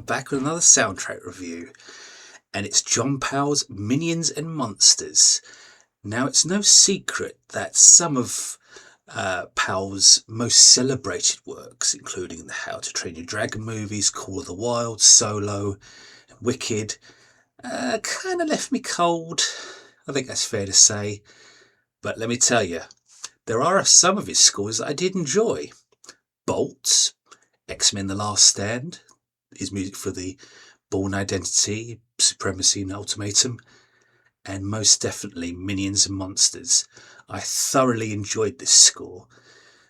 back with another soundtrack review, and it's John Powell's Minions and Monsters. Now, it's no secret that some of Powell's most celebrated works, including the How to Train Your Dragon movies, Call of the Wild, Solo, and Wicked, kind of left me cold. I think that's fair to say. But let me tell you, there are some of his scores that I did enjoy. Bolt, X-Men The Last Stand, his music for the Bourne Identity, Supremacy and Ultimatum, and most definitely Minions and Monsters. I thoroughly enjoyed this score.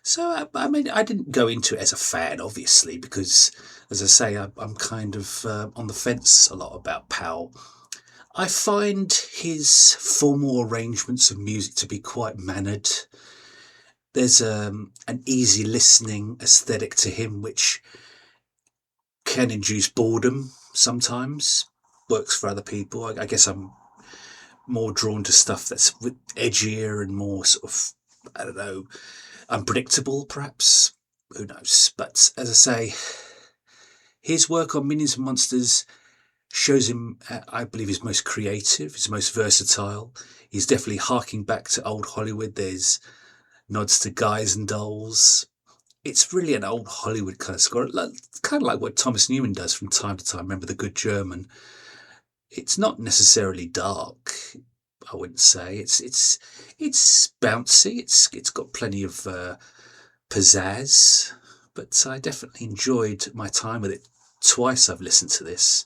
So, I mean, I didn't go into it as a fan, obviously, because, as I say, I'm kind of on the fence a lot about Powell. I find his formal arrangements of music to be quite mannered. There's an easy listening aesthetic to him, which can induce boredom sometimes. Works for other people. I guess I'm more drawn to stuff that's edgier and more sort of, I don't know, unpredictable perhaps. Who knows? But as I say, his work on Minions and Monsters shows him, I believe, his most creative, his most versatile. He's definitely harking back to old Hollywood. There's nods to Guys and Dolls. It's really an old Hollywood kind of score, kind of like what Thomas Newman does from time to time. Remember The Good German? It's not necessarily dark, I wouldn't say. It's bouncy. It's got plenty of pizzazz, but I definitely enjoyed my time with it. Twice I've listened to this,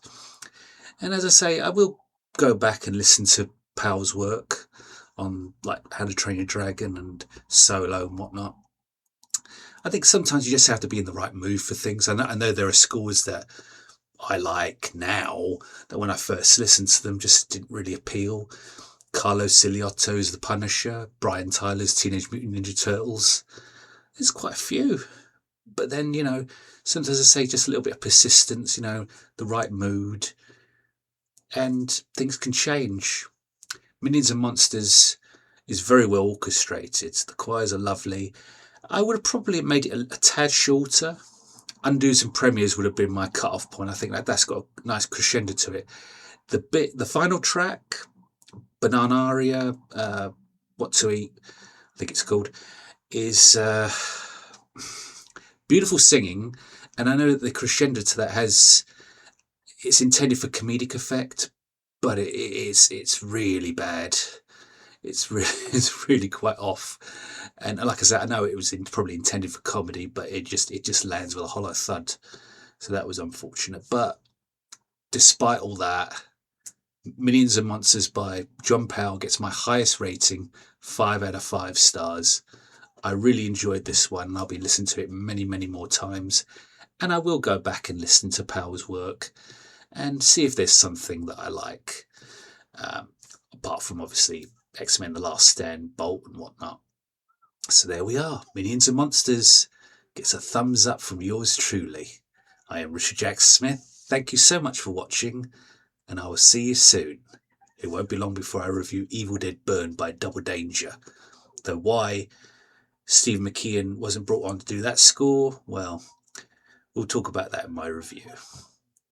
and as I say, I will go back and listen to Powell's work on like How to Train Your Dragon and Solo and whatnot. I think sometimes you just have to be in the right mood for things. I know there are scores that I like now that when I first listened to them just didn't really appeal. Carlos Ciliotto's The Punisher, Brian Tyler's Teenage Mutant Ninja Turtles. There's quite a few. But then, sometimes I say just a little bit of persistence, the right mood, and things can change. Minions and Monsters is very well orchestrated. The choirs are lovely. I would have probably made it a tad shorter. Undos and Premiers would have been my cut-off point. I think that's got a nice crescendo to it. The final track, Bananaria, What to Eat, I think it's called, is beautiful singing, and I know that the crescendo to that it's intended for comedic effect, but it's really bad. It's really quite off, and like I said, I know it was probably intended for comedy, but it just lands with a hollow thud. So that was unfortunate. But despite all that, Minions and Monsters by John Powell gets my highest rating, 5 out of 5 stars. I really enjoyed this one, and I'll be listening to it many, many more times. And I will go back and listen to Powell's work and see if there's something that I like, apart from obviously X-Men The Last Stand, Bolt and whatnot. So there we are. Minions and Monsters gets a thumbs up from yours truly. I am Richard Jack Smith. Thank you so much for watching, and I will see you soon. It won't be long before I review Evil Dead Burn by Double Danger. Though why Steve McKeon wasn't brought on to do that score, well, we'll talk about that in my review.